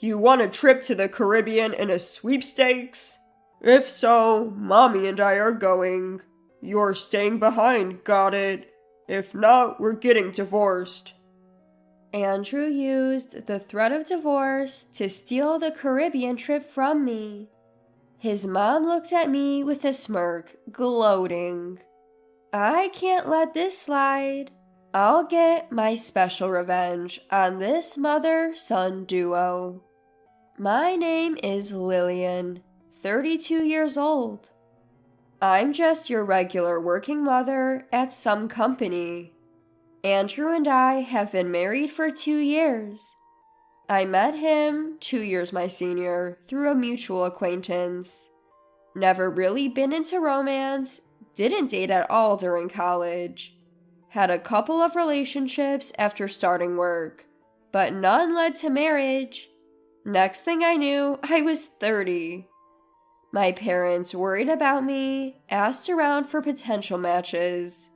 You want a trip to the Caribbean and a sweepstakes? If so, Mommy and I are going. You're staying behind, got it? If not, we're getting divorced. Andrew used the threat of divorce to steal the Caribbean trip from me. His mom looked at me with a smirk, gloating. I can't let this slide. I'll get my special revenge on this mother-son duo. My name is Lillian, 32 years old. I'm just your regular working mother at some company. Andrew and I have been married for 2 years. I met him, 2 years my senior, through a mutual acquaintance. Never really been into romance, didn't date at all during college. Had a couple of relationships after starting work, but none led to marriage. Next thing I knew, I was 30. My parents worried about me, asked around for potential matches.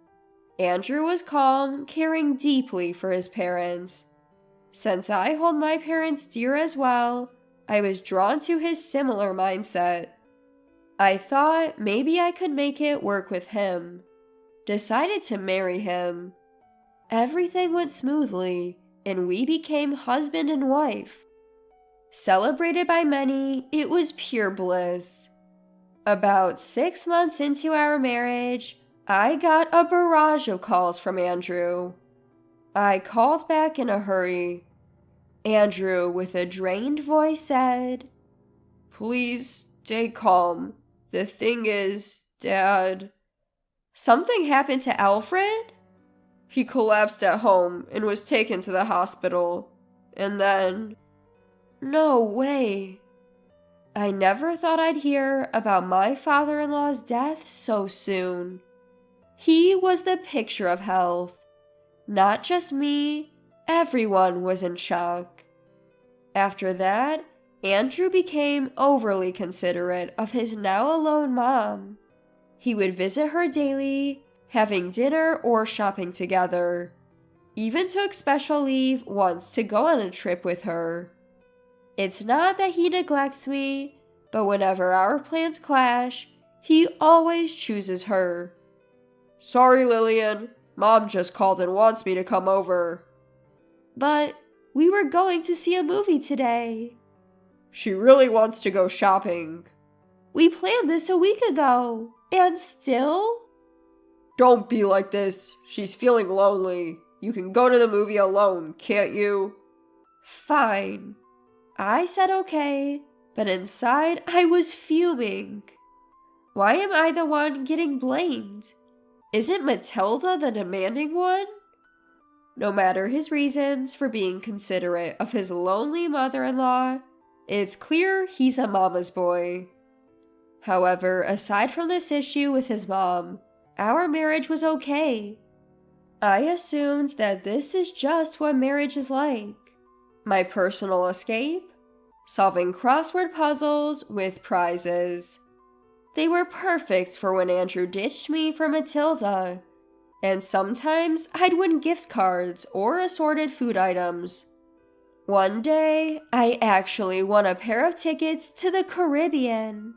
Andrew was calm, caring deeply for his parents. Since I hold my parents dear as well, I was drawn to his similar mindset. I thought maybe I could make it work with him. Decided to marry him. Everything went smoothly, and we became husband and wife. Celebrated by many, it was pure bliss. About 6 months into our marriage, I got a barrage of calls from Andrew. I called back in a hurry. Andrew, with a drained voice, said, Please stay calm. The thing is, Dad... Something happened to Alfred? He collapsed at home and was taken to the hospital. And then... No way. I never thought I'd hear about my father-in-law's death so soon. He was the picture of health. Not just me, everyone was in shock. After that, Andrew became overly considerate of his now alone mom. He would visit her daily, having dinner or shopping together. Even took special leave once to go on a trip with her. It's not that he neglects me, but whenever our plans clash, he always chooses her. Sorry, Lillian. Mom just called and wants me to come over. But we were going to see a movie today. She really wants to go shopping. We planned this a week ago, and still? Don't be like this. She's feeling lonely. You can go to the movie alone, can't you? Fine. I said okay, but inside I was fuming. Why am I the one getting blamed? Isn't Matilda the demanding one? No matter his reasons for being considerate of his lonely mother-in-law, it's clear he's a mama's boy. However, aside from this issue with his mom, our marriage was okay. I assumed that this is just what marriage is like. My personal escape? Solving crossword puzzles with prizes. They were perfect for when Andrew ditched me for Matilda, and sometimes I'd win gift cards or assorted food items. One day, I actually won a pair of tickets to the Caribbean.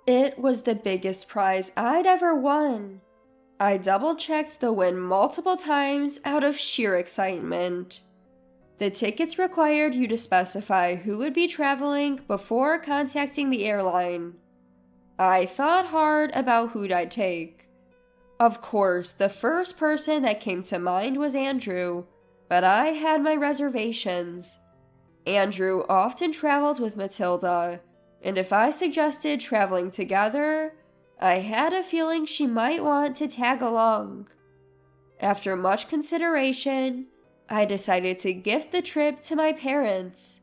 It was the biggest prize I'd ever won. I double-checked the win multiple times out of sheer excitement. The tickets required you to specify who would be traveling before contacting the airline. I thought hard about who'd I'd take. Of course, the first person that came to mind was Andrew, but I had my reservations. Andrew often traveled with Matilda, and if I suggested traveling together, I had a feeling she might want to tag along. After much consideration, I decided to gift the trip to my parents.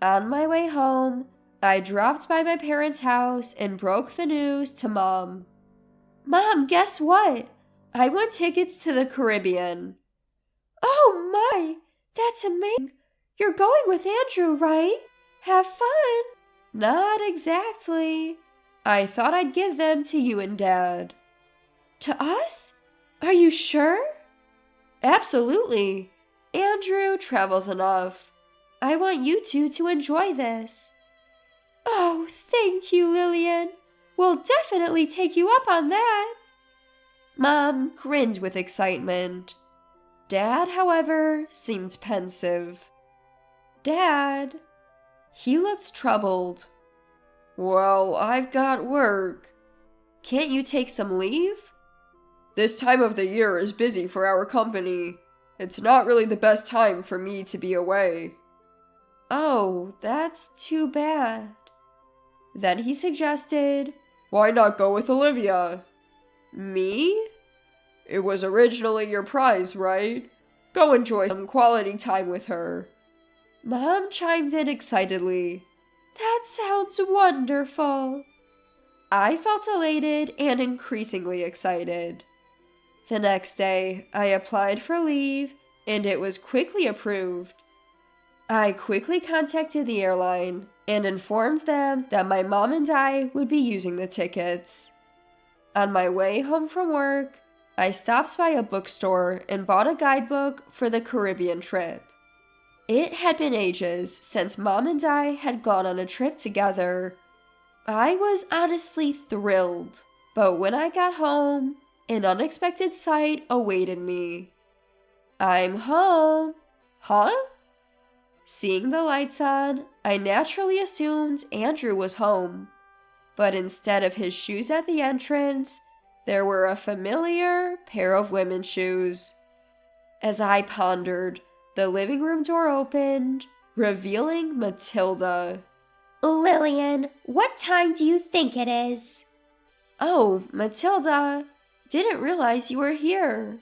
On my way home, I dropped by my parents' house and broke the news to Mom. Mom, guess what? I won tickets to the Caribbean. Oh my, that's amazing. You're going with Andrew, right? Have fun. Not exactly. I thought I'd give them to you and Dad. To us? Are you sure? Absolutely. Andrew travels enough. I want you two to enjoy this. Oh, thank you, Lillian. We'll definitely take you up on that. Mom grinned with excitement. Dad, however, seemed pensive. Dad. He looked troubled. Well, I've got work. Can't you take some leave? This time of the year is busy for our company. It's not really the best time for me to be away. Oh, that's too bad. Then he suggested, Why not go with Olivia? Me? It was originally your prize, right? Go enjoy some quality time with her. Mom chimed in excitedly. That sounds wonderful. I felt elated and increasingly excited. The next day, I applied for leave, and it was quickly approved. I quickly contacted the airline and informed them that my mom and I would be using the tickets. On my way home from work, I stopped by a bookstore and bought a guidebook for the Caribbean trip. It had been ages since Mom and I had gone on a trip together. I was honestly thrilled, but when I got home, an unexpected sight awaited me. I'm home. Huh? Seeing the lights on, I naturally assumed Andrew was home. But instead of his shoes at the entrance, there were a familiar pair of women's shoes. As I pondered, the living room door opened, revealing Matilda. Lillian, what time do you think it is? Oh, Matilda, didn't realize you were here.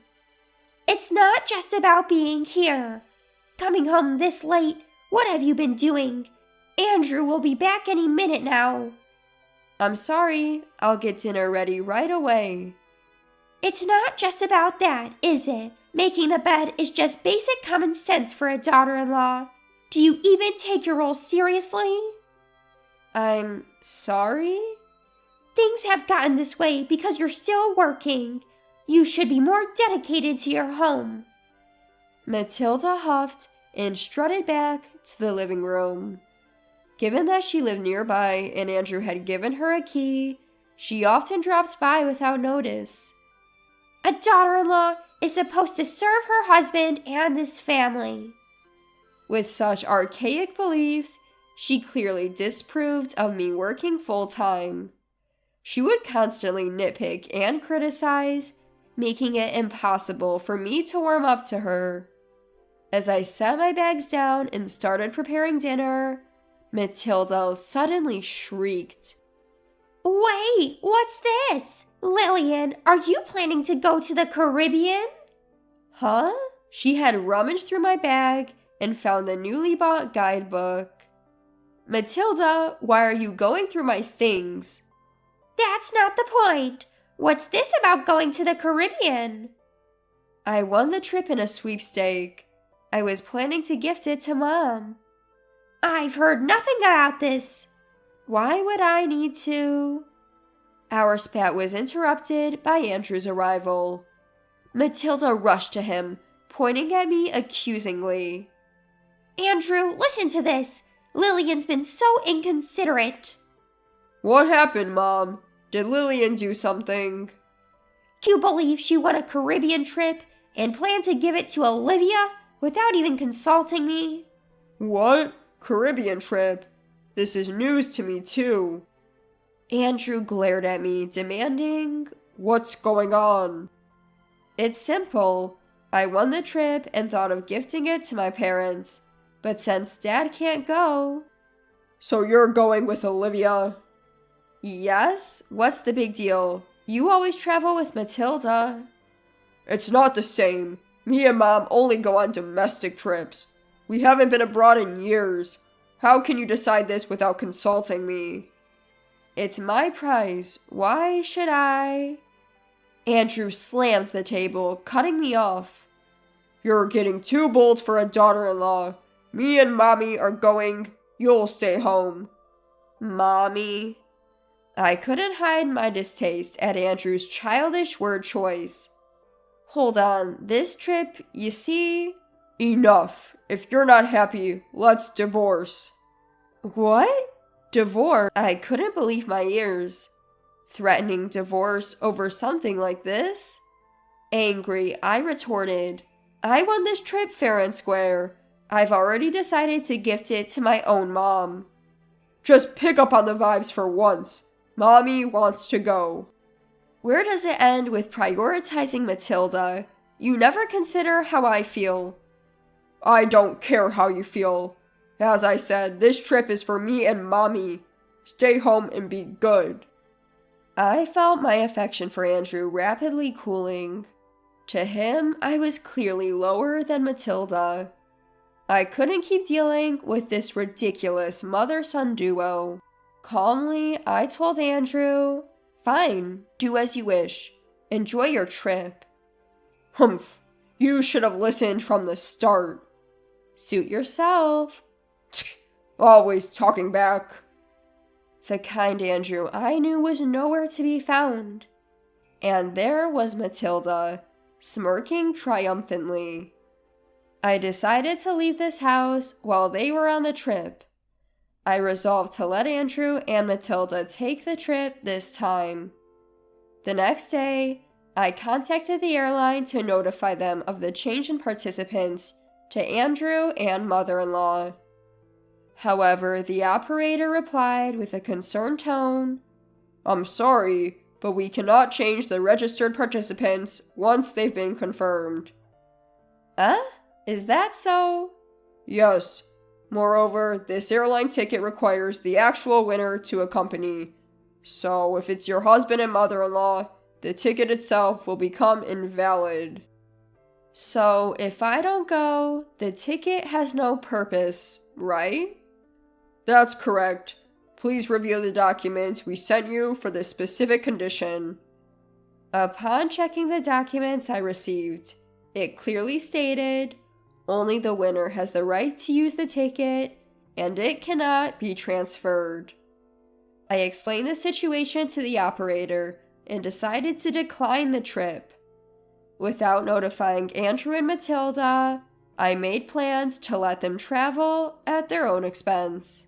It's not just about being here. Coming home this late, what have you been doing? Andrew will be back any minute now. I'm sorry, I'll get dinner ready right away. It's not just about that, is it? Making the bed is just basic common sense for a daughter-in-law. Do you even take your role seriously? I'm sorry? Things have gotten this way because you're still working. You should be more dedicated to your home. Matilda huffed and strutted back to the living room. Given that she lived nearby and Andrew had given her a key, she often dropped by without notice. A daughter-in-law is supposed to serve her husband and this family. With such archaic beliefs, she clearly disapproved of me working full-time. She would constantly nitpick and criticize, making it impossible for me to warm up to her. As I set my bags down and started preparing dinner, Matilda suddenly shrieked. Wait, what's this? Lillian, are you planning to go to the Caribbean? Huh? She had rummaged through my bag and found the newly bought guidebook. Matilda, why are you going through my things? That's not the point. What's this about going to the Caribbean? I won the trip in a sweepstake. I was planning to gift it to Mom. I've heard nothing about this. Why would I need to? Our spat was interrupted by Andrew's arrival. Matilda rushed to him, pointing at me accusingly. Andrew, listen to this. Lillian's been so inconsiderate. What happened, Mom? Did Lillian do something? Do you believe she won a Caribbean trip and planned to give it to Olivia without even consulting me? What? Caribbean trip? This is news to me, too. Andrew glared at me, demanding, What's going on? It's simple. I won the trip and thought of gifting it to my parents. But since Dad can't go... So you're going with Olivia? Yes? What's the big deal? You always travel with Matilda. It's not the same. Me and Mom only go on domestic trips. We haven't been abroad in years. How can you decide this without consulting me? It's my prize. Why should I? Andrew slammed the table, cutting me off. You're getting too bold for a daughter-in-law. Me and Mommy are going. You'll stay home. Mommy. I couldn't hide my distaste at Andrew's childish word choice. Hold on, this trip, you see, Enough. If you're not happy, let's divorce. What? Divorce? I couldn't believe my ears. Threatening divorce over something like this? Angry, I retorted, I won this trip fair and square. I've already decided to gift it to my own mom. Just pick up on the vibes for once. Mommy wants to go. Where does it end with prioritizing Matilda? You never consider how I feel. I don't care how you feel. As I said, this trip is for me and Mommy. Stay home and be good. I felt my affection for Andrew rapidly cooling. To him, I was clearly lower than Matilda. I couldn't keep dealing with this ridiculous mother-son duo. Calmly, I told Andrew, fine, do as you wish. Enjoy your trip. Humph, you should have listened from the start. Suit yourself. Always talking back. The kind Andrew I knew was nowhere to be found. And there was Matilda, smirking triumphantly. I decided to leave this house while they were on the trip. I resolved to let Andrew and Matilda take the trip this time. The next day, I contacted the airline to notify them of the change in participants to Andrew and mother-in-law. However, the operator replied with a concerned tone, I'm sorry, but we cannot change the registered participants once they've been confirmed. Is that so? Yes. Moreover, this airline ticket requires the actual winner to accompany. So if it's your husband and mother-in-law, the ticket itself will become invalid. So if I don't go, the ticket has no purpose, right? That's correct. Please review the documents we sent you for this specific condition. Upon checking the documents I received, it clearly stated, only the winner has the right to use the ticket, and it cannot be transferred. I explained the situation to the operator and decided to decline the trip. Without notifying Andrew and Matilda, I made plans to let them travel at their own expense.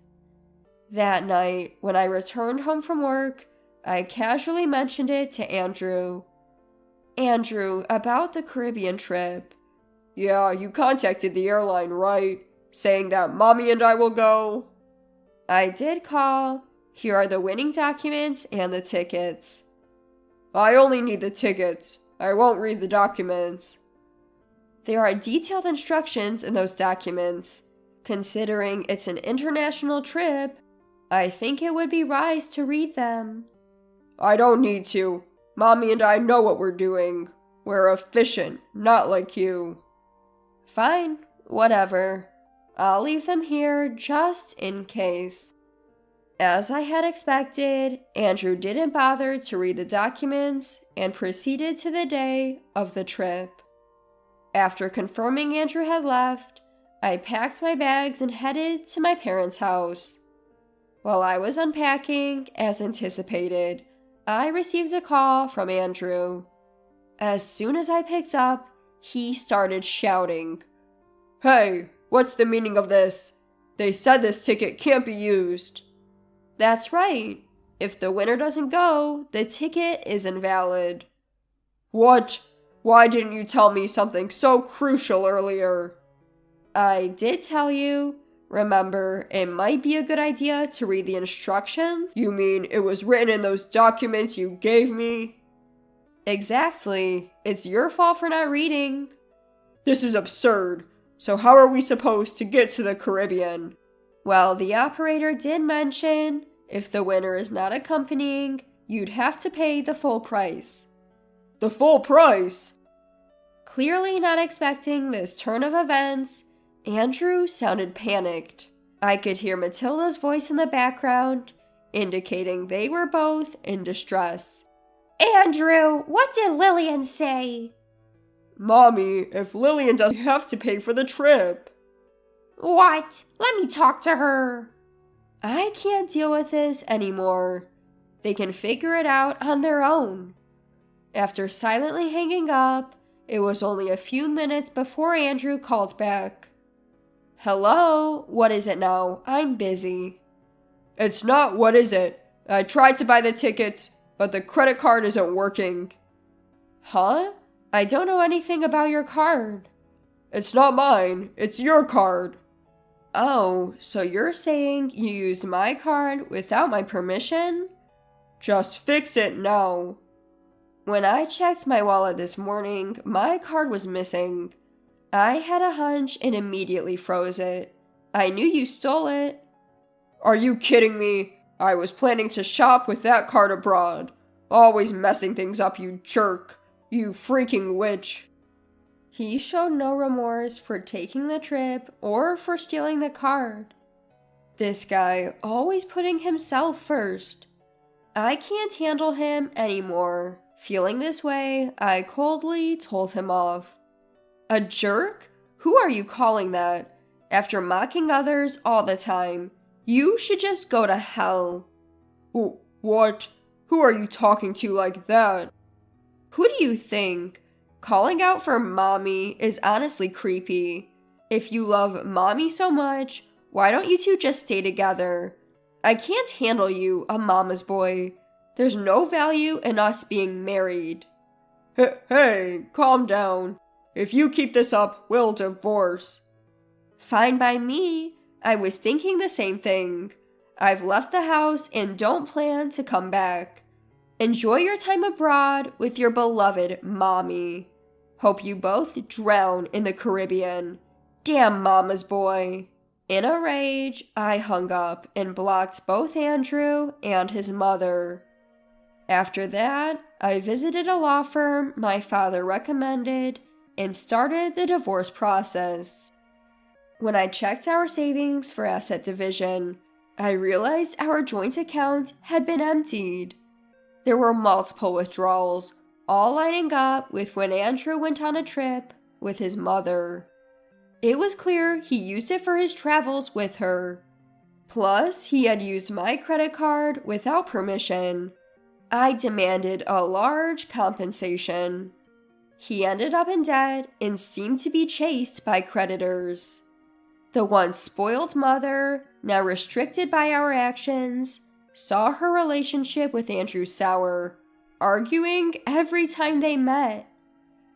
That night, when I returned home from work, I casually mentioned it to Andrew. Andrew, about the Caribbean trip. Yeah, you contacted the airline, right? Saying that Mommy and I will go? I did call. Here are the winning documents and the tickets. I only need the tickets. I won't read the documents. There are detailed instructions in those documents. Considering it's an international trip, I think it would be wise to read them. I don't need to. Mommy and I know what we're doing. We're efficient, not like you. Fine, whatever. I'll leave them here just in case. As I had expected, Andrew didn't bother to read the documents and proceeded to the day of the trip. After confirming Andrew had left, I packed my bags and headed to my parents' house. While I was unpacking, as anticipated, I received a call from Andrew. As soon as I picked up, he started shouting, Hey, what's the meaning of this? They said this ticket can't be used. That's right. If the winner doesn't go, the ticket is invalid. What? Why didn't you tell me something so crucial earlier? I did tell you. Remember, it might be a good idea to read the instructions. You mean it was written in those documents you gave me? Exactly. It's your fault for not reading. This is absurd. So how are we supposed to get to the Caribbean? Well, the operator did mention if the winner is not accompanying, you'd have to pay the full price. The full price? Clearly not expecting this turn of events, Andrew sounded panicked. I could hear Matilda's voice in the background, indicating they were both in distress. Andrew, what did Lillian say? Mommy, if Lillian doesn't have to pay for the trip. What? Let me talk to her. I can't deal with this anymore. They can figure it out on their own. After silently hanging up, It was only a few minutes before Andrew called back. Hello? What is it now? I'm busy. It's not what is it. I tried to buy the tickets, but the credit card isn't working. Huh? I don't know anything about your card. It's not mine. It's your card. Oh, so you're saying you used my card without my permission? Just fix it now. When I checked my wallet this morning, my card was missing. I had a hunch and immediately froze it. I knew you stole it. Are you kidding me? I was planning to shop with that card abroad. Always messing things up, you jerk. You freaking witch. He showed no remorse for taking the trip or for stealing the card. This guy always putting himself first. I can't handle him anymore. Feeling this way, I coldly told him off. A jerk? Who are you calling that? After mocking others all the time, you should just go to hell. What? Who are you talking to like that? Who do you think? Calling out for mommy is honestly creepy. If you love mommy so much, why don't you two just stay together? I can't handle you, a mama's boy. There's no value in us being married. Hey, calm down. If you keep this up, we'll divorce. Fine by me. I was thinking the same thing. I've left the house and don't plan to come back. Enjoy your time abroad with your beloved mommy. Hope you both drown in the Caribbean. Damn mama's boy. In a rage, I hung up and blocked both Andrew and his mother. After that, I visited a law firm my father recommended and started the divorce process. When I checked our savings for asset division, I realized our joint account had been emptied. There were multiple withdrawals, all lining up with when Andrew went on a trip with his mother. It was clear he used it for his travels with her. Plus, he had used my credit card without permission. I demanded a large compensation. He ended up in debt and seemed to be chased by creditors. The once spoiled mother, now restricted by our actions, saw her relationship with Andrew sour, arguing every time they met.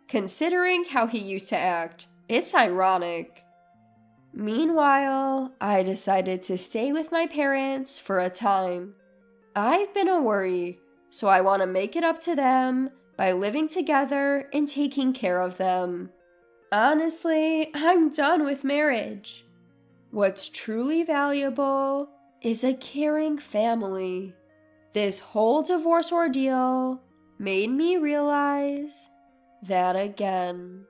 Considering how he used to act, it's ironic. Meanwhile, I decided to stay with my parents for a time. I've been a worry, so I want to make it up to them by living together and taking care of them. Honestly, I'm done with marriage. What's truly valuable is a caring family. This whole divorce ordeal made me realize that again.